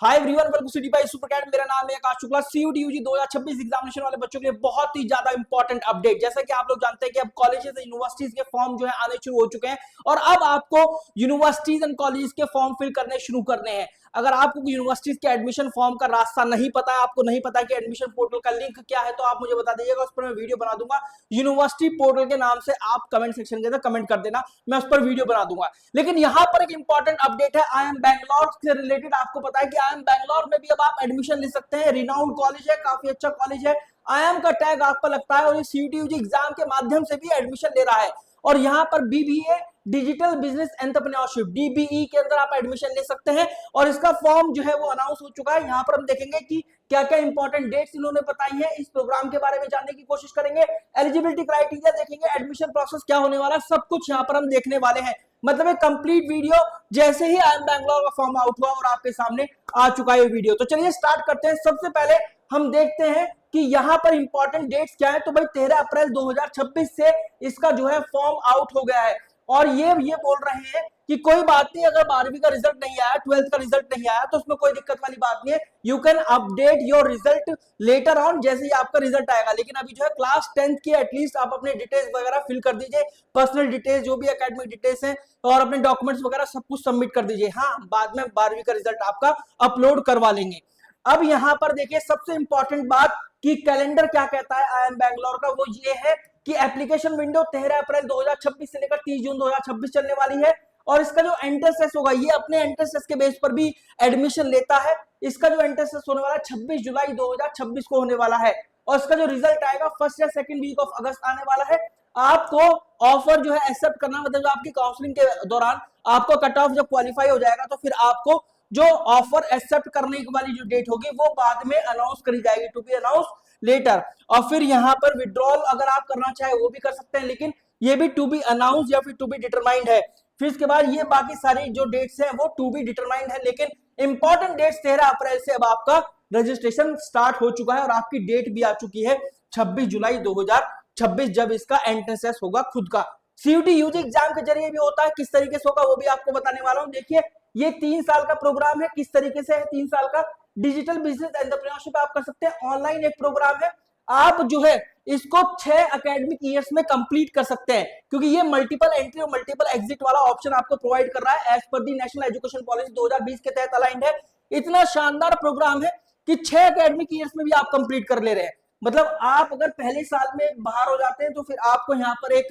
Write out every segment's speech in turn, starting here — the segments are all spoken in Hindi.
Hi everyone, welcome to city by super cat. मेरा नाम है Akash Shukla. CUET UG 2026 examination वाले बच्चों के लिए बहुत ही ज्यादा इंपॉर्टेंट अपडेट। जैसा कि आप लोग जानते हैं कि अब कॉलेजेस और यूनिवर्सिटीज के फॉर्म जो है आने शुरू हो चुके हैं और अब आपको यूनिवर्सिटीज एंड कॉलेजेस के फॉर्म फिल करने शुरू करने हैं। अगर आपको यूनिवर्सिटीज के एडमिशन फॉर्म का रास्ता नहीं पता है, आपको नहीं पता कि एडमिशन पोर्टल का लिंक क्या है, तो आप मुझे बता दीजिएगा, उस पर मैं वीडियो बना दूंगा। यूनिवर्सिटी पोर्टल के नाम से आप कमेंट सेक्शन के अंदर कमेंट कर देना, मैं उस पर वीडियो बना दूंगा। लेकिन यहाँ पर एक इंपॉर्टेंट अपडेट है आई एम बैंगलोर से रिलेटेड। आपको पता है कि आई एम बैंगलोर में भी अब आप एडमिशन ले सकते हैं। रिनाउंड कॉलेज है, काफी अच्छा कॉलेज है। आई एम का टैग आप पर लगता है और ये सीयूटी यूजी एग्जाम के माध्यम से भी एडमिशन ले रहा है। और यहाँ पर BBA digital business entrepreneurship DBE के अंदर आप एडमिशन ले सकते हैं और इसका फॉर्म जो है वो अनाउंस हो चुका है। यहाँ पर हम देखेंगे कि क्या क्या इंपॉर्टेंट डेट्स इन्होंने बताई है, इस प्रोग्राम के बारे में जानने की कोशिश करेंगे। एलिजिबिलिटी क्राइटेरिया देखेंगे, एडमिशन प्रोसेस क्या होने वाला है, सब कुछ यहाँ पर हम देखने वाले हैं। मतलब एक कंप्लीट वीडियो जैसे ही आई एम बैंगलोर का फॉर्म आउट हुआ और आपके सामने आ चुका है वीडियो। तो चलिए स्टार्ट करते हैं। सबसे पहले हम देखते हैं कि यहाँ पर इंपॉर्टेंट डेट्स क्या है। तो भाई 13 अप्रैल 2026 से इसका जो है फॉर्म आउट हो गया है और ये बोल रहे हैं कि कोई बात नहीं, अगर 12वीं का रिजल्ट नहीं आया, 12th का रिजल्ट नहीं आया तो उसमें कोई दिक्कत वाली बात नहीं है। You can update your result later on, जैसे ही आपका रिजल्ट आएगा। लेकिन अभी जो है क्लास 10th की एटलीस्ट आप अपने डिटेल्स वगैरह फिल कर दीजिए, पर्सनल डिटेल्स जो भी एकेडमिक डिटेल्स हैं और अपने डॉक्यूमेंट्स वगैरह सब कुछ सबमिट कर दीजिए। हाँ, बाद में 12वीं का रिजल्ट आपका अपलोड करवा लेंगे। अब यहाँ पर देखिए सबसे इंपॉर्टेंट बात कि कैलेंडर क्या कहता है आई एम बैंगलोर का, वो ये है कि एप्लीकेशन विंडो 13 अप्रैल 2026 से लेकर 30 जून 2026 चलने वाली है। और इसका जो एंट्रेंस टेस्ट होगा, ये अपने एंट्रेंस टेस्ट के बेस पर भी एडमिशन लेता है। इसका जो एंट्रेंस टेस्ट होने वाला है 26 जुलाई 2026 को होने वाला है और इसका जो रिजल्ट आएगा फर्स्ट या सेकंड वीक ऑफ अगस्त आने वाला है। आपको ऑफर जो है एक्सेप्ट करना, मतलब आपकी काउंसलिंग के दौरान आपको कट ऑफ जब क्वालिफाई हो जाएगा तो फिर आपको जो ऑफर एक्सेप्ट करने वाली जो डेट होगी वो बाद में अनाउंस करी जाएगी, टू बी अनाउंस लेटर। और फिर यहाँ पर विड्रॉल अगर आप करना चाहे वो भी कर सकते हैं, लेकिन ये भी टू बी अनाउंस या फिर टू बी डिटरमाइंड है। फिर इसके बाद ये बाकी सारी जो डेट्स हैं वो टू बी डिटरमाइंड है, लेकिन इंपॉर्टेंट डेट्स 13 अप्रैल से अब आपका रजिस्ट्रेशन स्टार्ट हो चुका है और आपकी डेट भी आ चुकी है 26 जुलाई 2026, जब इसका एंट्रेंस टेस्ट होगा खुद का। सीयूटी यूजी एग्जाम के जरिए भी होता है, किस तरीके से होगा वो भी आपको बताने वाला हूं। देखिए ये 3 साल का प्रोग्राम है। किस तरीके से है 3 साल का? डिजिटल बिजनेस एंटरप्रेन्योरशिप आप कर सकते हैं, ऑनलाइन एक प्रोग्राम है। आप जो है इसको 6 एकेडमिक ईयर्स में कंप्लीट कर सकते हैं, क्योंकि ये मल्टीपल एंट्री और मल्टीपल एग्जिट वाला ऑप्शन आपको प्रोवाइड कर रहा है एज पर दी नेशनल एजुकेशन पॉलिसी 2020 के तहत अलाइंड है। इतना शानदार प्रोग्राम है कि 6 एकेडमिक ईयर्स में भी आप कंप्लीट कर ले रहे हैं। मतलब आप अगर पहले साल में बाहर हो जाते हैं तो फिर आपको यहाँ पर एक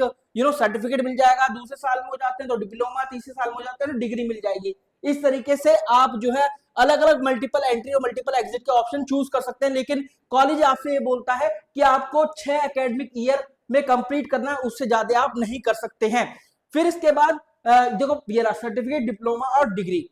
सर्टिफिकेट मिल जाएगा, दूसरे साल में हो जाते हैं तो डिप्लोमा, तीसरे साल में हो जाते हैं तो डिग्री मिल जाएगी। इस तरीके से आप जो है अलग अलग मल्टीपल एंट्री और मल्टीपल एग्जिट के ऑप्शन चूज कर सकते हैं। लेकिन कॉलेज आपसे ये बोलता है कि आपको 6 एकेडमिक ईयर में कंप्लीट करना है, उससे ज्यादा आप नहीं कर सकते हैं। फिर इसके बाद देखो ये सर्टिफिकेट, डिप्लोमा और डिग्री,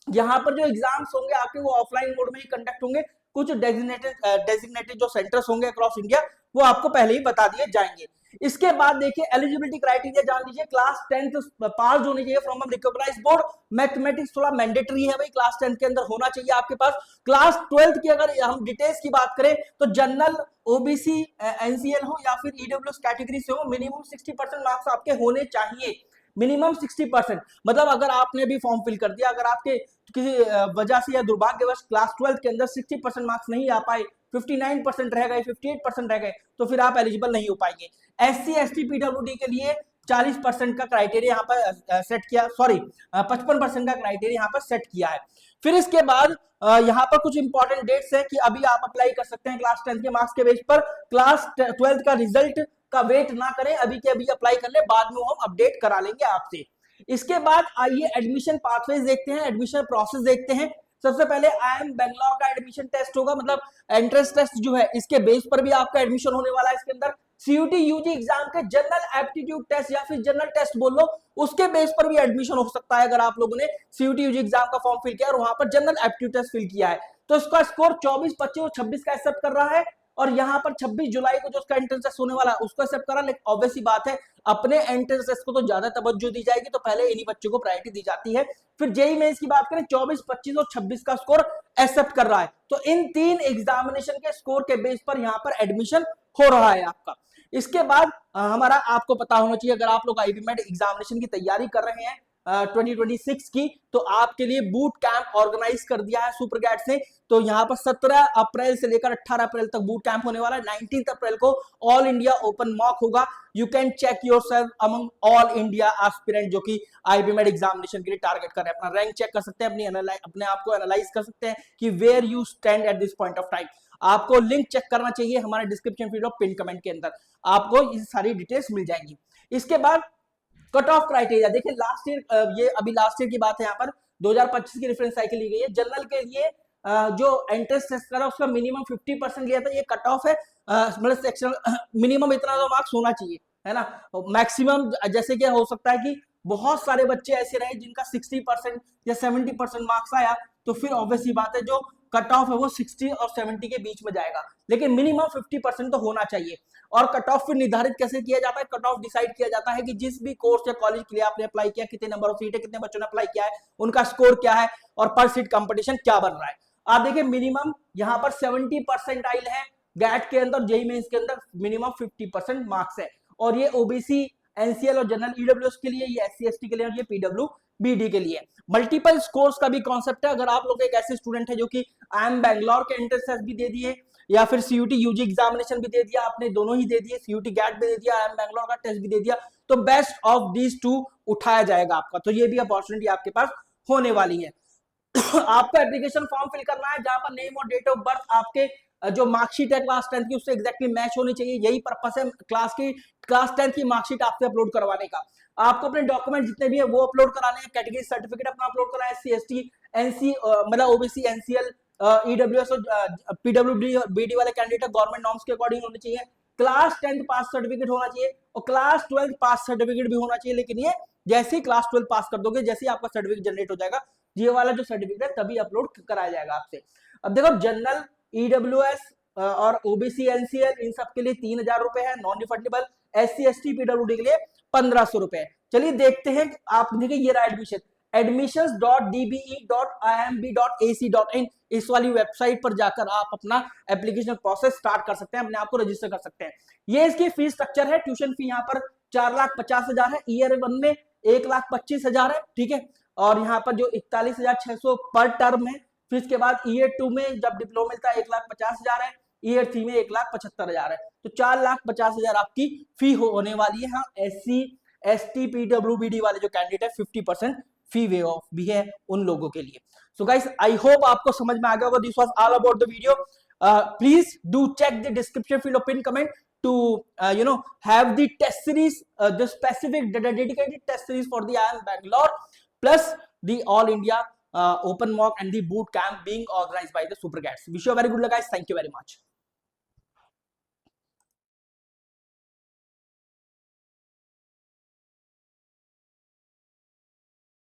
यहाँ पर जो एग्जाम्स होंगे आपके वो ऑफलाइन मोड में ही कंडक्ट होंगे। कुछ डेजिग्नेटेड जो सेंटर्स होंगे अक्रॉस इंडिया वो आपको पहले ही बता दिए जाएंगे। इसके बाद देखिए एलिजिबिलिटी क्राइटेरिया जान लीजिए। क्लास 10th पास होने चाहिए from a recognised board. Mathematics थोड़ा मैंडेटरी है भाई, क्लास 10th के अंदर होना चाहिए आपके पास। क्लास 12th की अगर हम डिटेल्स की बात करें तो जनरल, ओबीसी, एनसीएल हो या फिर ईडब्ल्यूएस कैटेगरी से हो, मिनिमम 60% मार्क्स आपके होने चाहिए। मिनिमम 60%। मतलब अगर आपने भी फॉर्म फिल कर दिया, अगर आपके किसी वजह से या दुर्भाग्यवश क्लास 12th के अंदर 60% मार्क्स नहीं आ पाए, 59% रह गए, 58% रह गए, तो फिर आप एलिजिबल नहीं हो पाएंगे। एससी, एसटी, पीडब्ल्यूडी के लिए 40% का क्राइटेरिया यहाँ पर सेट किया, सॉरी 55% का क्राइटेरिया यहाँ पर सेट किया है। फिर इसके बाद यहाँ पर कुछ इंपॉर्टेंट डेट्स है कि अभी आप अप्लाई कर सकते हैं क्लास 10th के मार्क्स के बेस पर। क्लास 12th का रिजल्ट का वेट ना करें, अभी के अभी अप्लाई कर ले, बाद में हम अपडेट करा लेंगे आपसे। इसके बाद आइए एडमिशन पाथवेज देखते हैं, एडमिशन प्रोसेस देखते हैं। सबसे पहले आई एम बैंगलोर का एडमिशन टेस्ट होगा, मतलब एंट्रेंस टेस्ट जो है इसके बेस पर भी आपका एडमिशन होने वाला है। इसके अंदर सीयूटी यूजी एग्जाम के जनरल एप्टीट्यूड टेस्ट या फिर जनरल टेस्ट बोल लो, उसके बेस पर भी एडमिशन हो सकता है। अगर आप लोगों ने सीयूटी यूजी एग्जाम का फॉर्म फिल किया और वहां पर जनरल एप्टीट्यूड टेस्ट फिल किया है तो इसका स्कोर 24, 25 और 26 का एक्सेप्ट कर रहा है। और यहाँ पर 26 जुलाई को जो उसका एंट्रेंस टेस्ट होने वाला है उसको एक्सेप्ट करा। लेकिन ऑब्वियस सी बात है, अपने एंट्रेंस टेस्ट को तो ज्यादा तवज्जो दी जाएगी, तो पहले इन्हीं बच्चों को प्रायोरिटी दी जाती है। फिर जेईई मेंस की बात करें 24, 25 और 26 का स्कोर एक्सेप्ट कर रहा है। तो इन 3 एग्जामिनेशन के स्कोर के बेस पर यहाँ पर एडमिशन हो रहा है आपका। इसके बाद हमारा आपको पता होना चाहिए, अगर आप लोग आईबीमेट एग्जामिनेशन की तैयारी कर रहे हैं 2026 की, तो आपके लिए बूट कैंप ऑर्गेनाइज कर दिया है सुपर गैट्स ने। तो यहाँ पर 17 अप्रैल से लेकर 18 अप्रैल तक बूट कैंप होने वाला है। 19 अप्रैल को ऑल इंडिया ओपन मॉक होगा। You can check yourself among all India aspirant जो कि आईबीमेड एग्जामिनेशन के लिए टारगेट कर रहे हैं। अपना रैंक चेक कर सकते हैं, अपने आप को एनालाइज कर सकते हैं कि where you stand at this point of time. आपको लिंक चेक करना चाहिए हमारे डिस्क्रिप्शन फील्ड और पिन कमेंट के अंदर, आपको ये सारी डिटेल्स मिल जाएंगी। इसके बाद कट ऑफ क्राइटेरिया देखिए, लास्ट ईयर ये अभी लास्ट ईयर की बात है, यहाँ पर 2025 की रेफरेंस साइकिल ली गई है। जनरल के लिए जो एंट्रेंस टेस्ट करा उसका मिनिमम 50% लिया था, ये कट ऑफ है। मतलब सेक्शनल मिनिमम इतना तो मार्क्स होना चाहिए, है ना। मैक्सिमम जैसे कि हो सकता है कि बहुत सारे बच्चे ऐसे रहे जिनका 60% या 70% मार्क्स आया, तो फिर ऑब्वियसली बात है जो कट ऑफ है वो 60 और 70 के बीच में जाएगा, लेकिन मिनिमम 50% तो होना चाहिए। और कट ऑफ फिर निर्धारित कैसे किया जाता है? कट ऑफ डिसाइड किया जाता है कि जिस भी कोर्स या कॉलेज के लिए आपने अप्लाई किया, कितने नंबर ऑफ सीट है, कितने बच्चों ने अप्लाई किया है, उनका स्कोर क्या है और पर सीट कंपटीशन क्या बन रहा है। आप देखिए मिनिमम यहाँ पर 70 परसेंटाइल है गैट के अंदर, जेईई मेंस के अंदर मिनिमम 50% मार्क्स है। और ये ओबीसी, एनसीएल और जनरल ईडब्ल्यूएस के लिए, ये एससी एसटी के लिए, और ये पीडब्ल्यूबीडी के लिए। मल्टीपल स्कोर्स का भी कॉन्सेप्ट है। अगर आप लोग एक ऐसे स्टूडेंट है जो कि IIM बैंगलोर के एंट्रेंस टेस्ट भी दे दिए या फिर सीयूटी यूजी एग्जामिनेशन भी दे दिया, आपने दोनों ही दे दिए, सीयूटी गैट भी दे दिया, IIM बैंगलोर का टेस्ट भी दे दिया, तो बेस्ट ऑफ दीज टू उठाया जाएगा आपका। तो ये भी अपॉर्चुनिटी आपके पास होने वाली है। आपको एप्लीकेशन फॉर्म फिल करना है जहां पर नेम और डेट ऑफ बर्थ आपके जो मार्कशीट है क्लास 10 की उससे एग्जैक्टली मैच होनी चाहिए। यही पर्पस है क्लास 10 की मार्कशीट आपसे अपलोड करवाने का। आपको अपने डॉक्यूमेंट जितने भी है वो अपलोड कराने हैं। कैटेगरी सर्टिफिकेट अपना अपलोड कराना है, SC ST NC मतलब OBC NCL EWS और PWBD वाले कैंडिडेट गवर्नमेंट नॉर्म्स के अकॉर्डिंग होने चाहिए। क्लास 10 पास सर्टिफिकेट होना चाहिए और क्लास 12 पास सर्टिफिकेट भी होना चाहिए। लेकिन ये जैसे ही क्लास 12 पास कर दोगे, जैसे ही आपका सर्टिफिकेट जनरेट हो जाएगा, ये वाला जो सर्टिफिकेट है तभी अपलोड कराया जाएगा आपसे। अब देखो जनरल EWS और OBC NCL इन सब के लिए 3000 रुपए है non refundable. SC ST PWD के लिए 1500 रुपए। चलिए देखते हैं, आप देखिए ये रहा एडमिशन, admissions.dbe.imb.ac.in, इस वाली वेबसाइट पर जाकर आप अपना एप्लीकेशन प्रोसेस स्टार्ट कर सकते हैं, अपने आप को रजिस्टर कर सकते हैं। ये इसकी फीस स्ट्रक्चर है। ट्यूशन फी यहाँ पर 4,50,000 है, ईयर 1 में 1,25,000 है, ठीक है। और यहाँ पर जो 41,600 पर टर्म है, फिर इसके बाद ईयर 2 में जब डिप्लोमा मिलता है 1,50,000 है, ईयर 3 में 1,75,000 है, तो 4,50,000 आपकी फी होने वाली है। हाँ, SC ST PWBD वाले जो कैंडिडेट है 50% फी वे ऑफ भी है उन लोगों के लिए। सो गाइस, आई होप आपको समझ में आ गया होगा। This was all about the video. Please do check the description field और pin comment to have the test series, the specific dedicated test series for the IIM Bangalore, plus the all India open mock and the boot camp being organized by the Super Cats. Wish you a very good luck guys. Thank you very much.